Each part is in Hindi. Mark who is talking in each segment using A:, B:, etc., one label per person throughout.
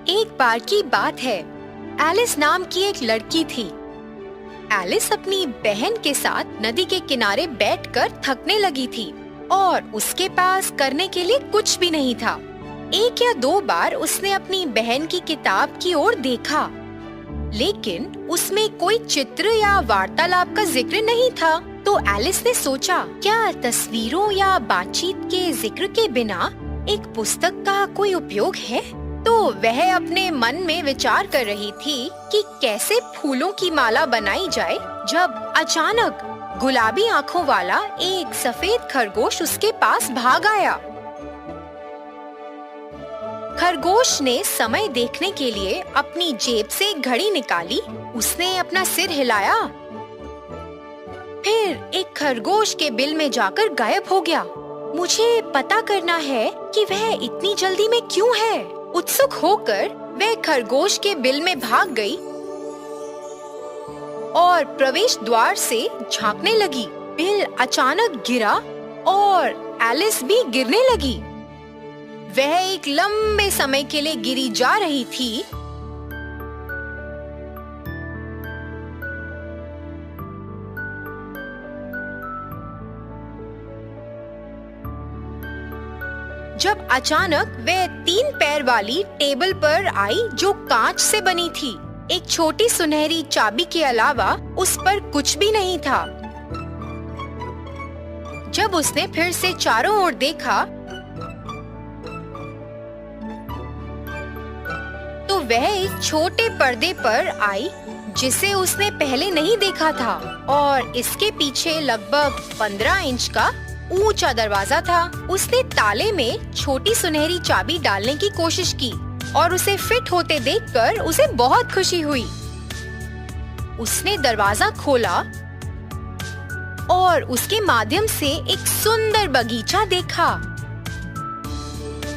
A: एक बार की बात है। एलिस नाम की एक लड़की थी। एलिस अपनी बहन के साथ नदी के किनारे बैठकर थकने लगी थी और उसके पास करने के लिए कुछ भी नहीं था। एक या दो बार उसने अपनी बहन की किताब की ओर देखा, लेकिन उसमें कोई चित्र या वार्तालाप का जिक्र नहीं था। तो एलिस ने सोचा, क्या तस्वीरों या बातचीत के जिक्र के बिना एक पुस्तक का कोई उपयोग है? तो वह अपने मन में विचार कर रही थी कि कैसे फूलों की माला बनाई जाए, जब अचानक गुलाबी आँखों वाला एक सफेद खरगोश उसके पास भाग आया। खरगोश ने समय देखने के लिए अपनी जेब से एक घड़ी निकाली। उसने अपना सिर हिलाया, फिर एक खरगोश के बिल में जाकर गायब हो गया। मुझे पता करना है कि वह इतनी जल्दी में क्यों है। उत्सुक होकर वह खरगोश के बिल में भाग गई और प्रवेश द्वार से झांकने लगी। बिल अचानक गिरा और एलिस भी गिरने लगी। वह एक लंबे समय के लिए गिरी जा रही थी। जब अचानक वह 3 पैर वाली टेबल पर आई जो कांच से बनी थी। एक छोटी सुनहरी चाबी के अलावा उस पर कुछ भी नहीं था। जब उसने फिर से चारों ओर देखा तो वह एक छोटे पर्दे पर आई जिसे उसने पहले नहीं देखा था, और इसके पीछे लगभग 15 इंच का ऊंचा दरवाजा था। उसने ताले में छोटी सुनहरी चाबी डालने की कोशिश की और उसे फिट होते देखकर उसे बहुत खुशी हुई। उसने दरवाजा खोला और उसके माध्यम से एक सुंदर बगीचा देखा,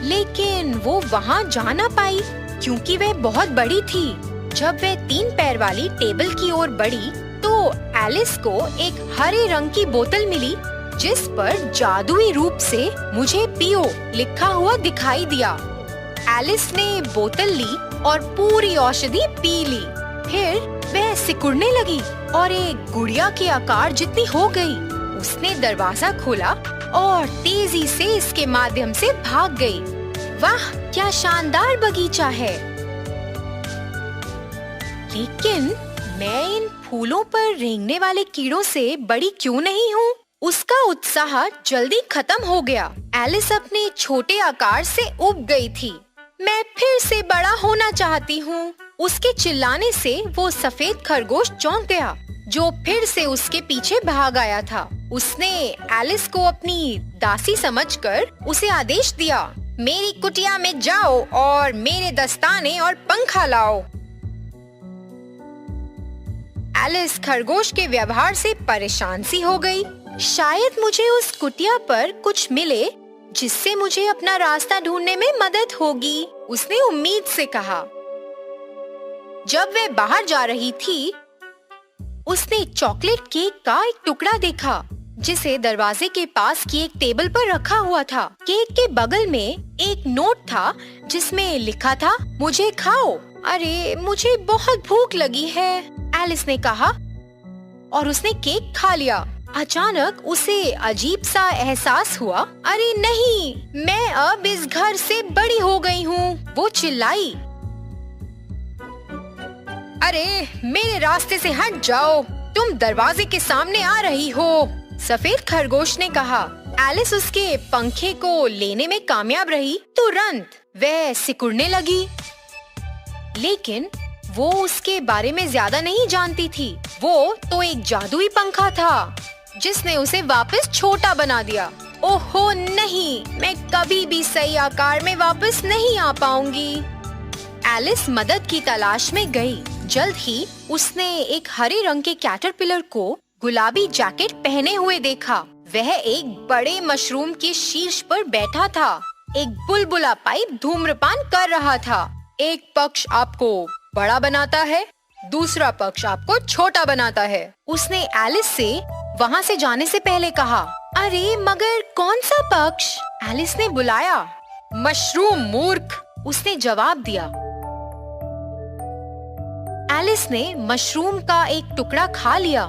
A: लेकिन वो वहाँ जा ना पाई क्योंकि वह बहुत बड़ी थी। जब वह 3 पैर वाली टेबल की ओर बढ़ी तो एलिस को एक हरे रंग की बोतल मिली जिस पर जादुई रूप से मुझे पियो लिखा हुआ दिखाई दिया। एलिस ने बोतल ली और पूरी औषधि पी ली। फिर वह सिकुड़ने लगी और एक गुड़िया के आकार जितनी हो गई। उसने दरवाजा खोला और तेजी से इसके माध्यम से भाग गई। वाह, क्या शानदार बगीचा है! लेकिन मैं इन फूलों पर रेंगने वाले कीड़ों से बड़ी क्यों नहीं हूँ? उसका उत्साह जल्दी खत्म हो गया। एलिस अपने छोटे आकार से उब गई थी। मैं फिर से बड़ा होना चाहती हूँ। उसके चिल्लाने से वो सफेद खरगोश चौंक गया जो फिर से उसके पीछे भाग आया था। उसने एलिस को अपनी दासी समझकर उसे आदेश दिया, मेरी कुटिया में जाओ और मेरे दस्ताने और पंखा लाओ। एलिस खरगोश के व्यवहार से परेशान सी हो गई। शायद मुझे उस कुटिया पर कुछ मिले जिससे मुझे अपना रास्ता ढूंढने में मदद होगी, उसने उम्मीद से कहा। जब वह बाहर जा रही थी, उसने चॉकलेट केक का एक टुकड़ा देखा जिसे दरवाजे के पास की एक टेबल पर रखा हुआ था। केक के बगल में एक नोट था जिसमें लिखा था, मुझे खाओ। अरे, मुझे बहुत भूख लगी है, एलिस ने कहा और उसने केक खा लिया। अचानक उसे अजीब सा एहसास हुआ। अरे नहीं, मैं अब इस घर से बड़ी हो गई हूँ, वो चिल्लाई। अरे, मेरे रास्ते से हट जाओ, तुम दरवाजे के सामने आ रही हो, सफेद खरगोश ने कहा। एलिस उसके पंखे को लेने में कामयाब रही। तुरंत वह सिकुड़ने लगी, लेकिन वो उसके बारे में ज्यादा नहीं जानती थी। वो तो एक जादुई पंखा था जिसने उसे वापस छोटा बना दिया। ओहो नहीं, मैं कभी भी सही आकार में वापस नहीं आ पाऊंगी। एलिस मदद की तलाश में गई। जल्द ही उसने एक हरे रंग के कैटरपिलर को गुलाबी जैकेट पहने हुए देखा। वह एक बड़े मशरूम के शीर्ष पर बैठा था। एक बुलबुला पाइप धूम्रपान कर रहा था। एक पक्ष आपको बड़ा बनाता है, दूसरा पक्ष आपको छोटा बनाता है, उसने एलिस से वहाँ से जाने से पहले कहा। अरे मगर कौन सा पक्ष? एलिस ने बुलाया। मशरूम मूर्ख, उसने जवाब दिया। एलिस ने मशरूम का एक टुकड़ा खा लिया।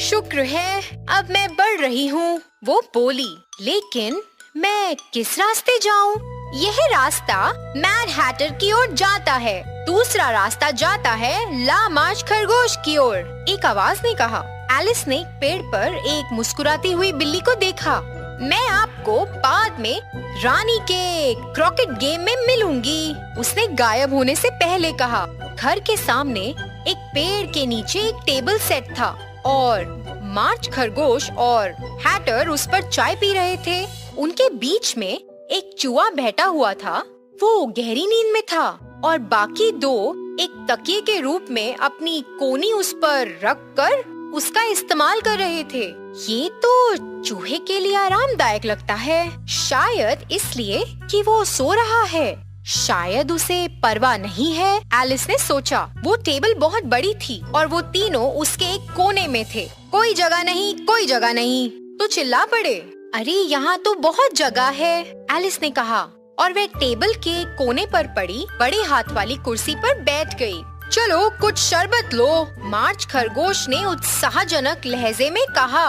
A: शुक्र है अब मैं बढ़ रही हूँ, वो बोली। लेकिन मैं किस रास्ते जाऊँ? यह रास्ता मैड हैटर की ओर जाता है, दूसरा रास्ता जाता है लामार्च खरगोश की ओर, एक आवाज ने कहा। एलिस ने पेड़ पर एक मुस्कुराती हुई बिल्ली को देखा। मैं आपको बाद में रानी के क्रॉकेट गेम में मिलूंगी, उसने गायब होने से पहले कहा। घर के सामने एक पेड़ के नीचे एक टेबल सेट था और मार्च खरगोश और हैटर उस पर चाय पी रहे थे। उनके बीच में एक चूहा बैठा हुआ था, वो गहरी नींद में था और बाकी दो एक तकिए के रूप में अपनी कोनी उस पर रख कर उसका इस्तेमाल कर रहे थे। ये तो चूहे के लिए आरामदायक लगता है, शायद इसलिए कि वो सो रहा है, शायद उसे परवाह नहीं है, एलिस ने सोचा। वो टेबल बहुत बड़ी थी और वो तीनों उसके एक कोने में थे। कोई जगह नहीं, कोई जगह नहीं, तो चिल्ला पड़े। अरे यहाँ तो बहुत जगह है, एलिस ने कहा और वह टेबल के कोने पर पड़ी बड़े हाथ वाली कुर्सी पर बैठ गई। चलो कुछ शरबत लो, मार्च खरगोश ने उत्साहजनक लहजे में कहा।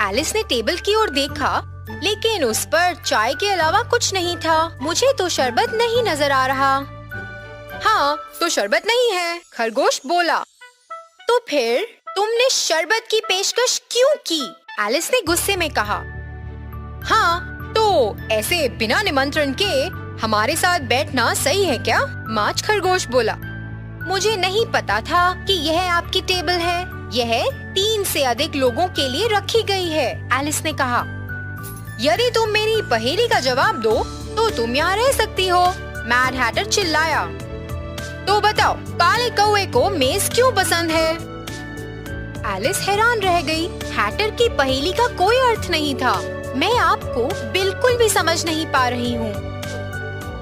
A: एलिस ने टेबल की ओर देखा, लेकिन उस पर चाय के अलावा कुछ नहीं था। मुझे तो शरबत नहीं नजर आ रहा। हाँ, तो शरबत नहीं है, खरगोश बोला। तो फिर तुमने शरबत की पेशकश क्यों की? एलिस ने गुस्से में कहा। हाँ, तो ऐसे बिना निमंत्रण के हमारे साथ बैठना सही है क्या? मार्च खरगोश बोला। मुझे नहीं पता था कि यह आपकी टेबल है, यह 3 से अधिक लोगों के लिए रखी गई है, एलिस ने कहा। यदि तुम मेरी पहेली का जवाब दो तो तुम यहाँ रह सकती हो, मैड हैटर चिल्लाया। तो बताओ, काले कौवे को मेज क्यों पसंद है? एलिस हैरान रह गई। हैटर की पहेली का कोई अर्थ नहीं था। मैं आपको बिल्कुल भी समझ नहीं पा रही हूँ।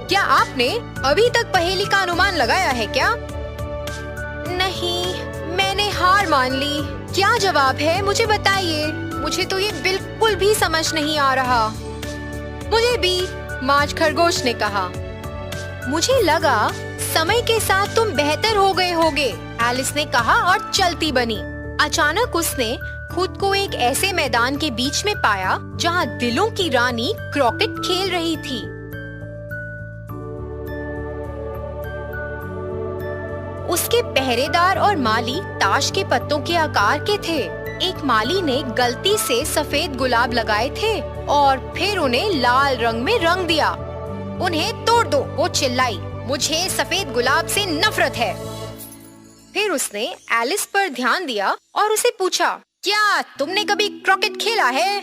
A: क्या आपने अभी तक पहेली का अनुमान लगाया है क्या? नहीं, मैंने हार मान ली। क्या जवाब है, मुझे बताइए। मुझे तो ये बिल्कुल भी समझ नहीं आ रहा। मुझे भी, मार्च खरगोश ने कहा। मुझे लगा समय के साथ तुम बेहतर हो गए होगे, एलिस ने कहा और चलती बनी। अचानक उसने खुद को एक ऐसे मैदान के बीच में पाया जहाँ दिलों की रानी क्रिकेट खेल रही थी। उसके पहरेदार और माली ताश के पत्तों के आकार के थे। एक माली ने गलती से सफेद गुलाब लगाए थे और फिर उन्हें लाल रंग में रंग दिया। उन्हें तोड़ दो, वो चिल्लाई। मुझे सफेद गुलाब से नफरत है। फिर उसने एलिस पर ध्यान दिया और उसे पूछा, क्या तुमने कभी क्रिकेट खेला है?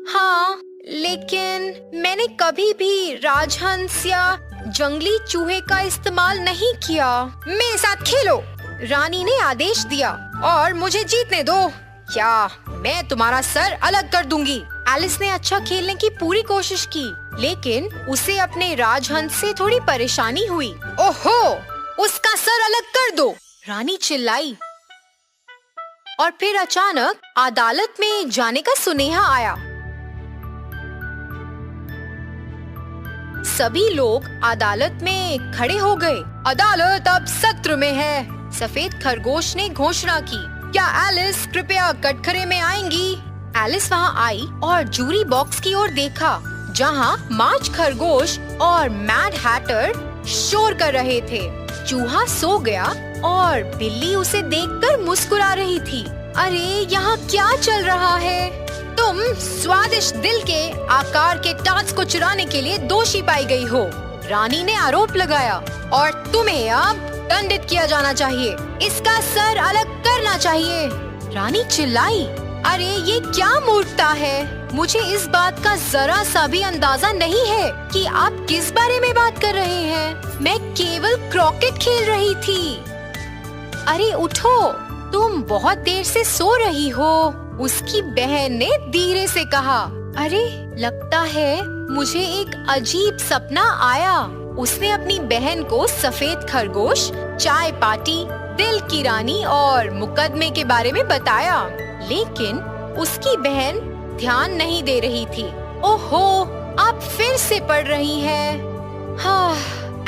A: हाँ, लेकिन मैंने कभी भी राजहंस या जंगली चूहे का इस्तेमाल नहीं किया। मेरे साथ खेलो, रानी ने आदेश दिया, और मुझे जीतने दो या मैं तुम्हारा सर अलग कर दूंगी। एलिस ने अच्छा खेलने की पूरी कोशिश की, लेकिन उसे अपने राजहंस से थोड़ी परेशानी हुई। ओहो, उसका सर अलग कर दो, रानी चिल्लाई। और फिर अचानक अदालत में जाने का सुनेहा आया। सभी लोग अदालत में खड़े हो गए। अदालत अब सत्र में है, सफेद खरगोश ने घोषणा की। क्या एलिस कृपया कटघरे में आएंगी? एलिस वहाँ आई और जूरी बॉक्स की ओर देखा, जहाँ मार्च खरगोश और मैड हैटर शोर कर रहे थे। चूहा सो गया और बिल्ली उसे देखकर मुस्कुरा रही थी। अरे, यहाँ क्या चल रहा है? तुम स्वादिष्ट दिल के आकार के टार्ट्स को चुराने के लिए दोषी पाई गई हो, रानी ने आरोप लगाया, और तुम्हें अब दंडित किया जाना चाहिए। इसका सर अलग करना चाहिए, रानी चिल्लाई। अरे, ये क्या मूर्खता है? मुझे इस बात का जरा सा भी अंदाजा नहीं है कि आप किस बारे में बात कर रहे हैं। मैं केवल क्रिकेट खेल रही थी। अरे उठो, तुम बहुत देर से सो रही हो, उसकी बहन ने धीरे से कहा। अरे, लगता है मुझे एक अजीब सपना आया। उसने अपनी बहन को सफेद खरगोश, चाय पार्टी, दिल की रानी और मुकदमे के बारे में बताया, लेकिन उसकी बहन ध्यान नहीं दे रही थी। ओहो, आप फिर से पढ़ रही हैं। हाँ,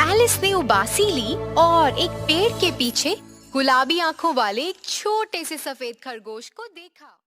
A: एलिस ने उबासी ली और एक पेड़ के पीछे गुलाबी आंखों वाले एक छोटे से सफेद खरगोश को देखा।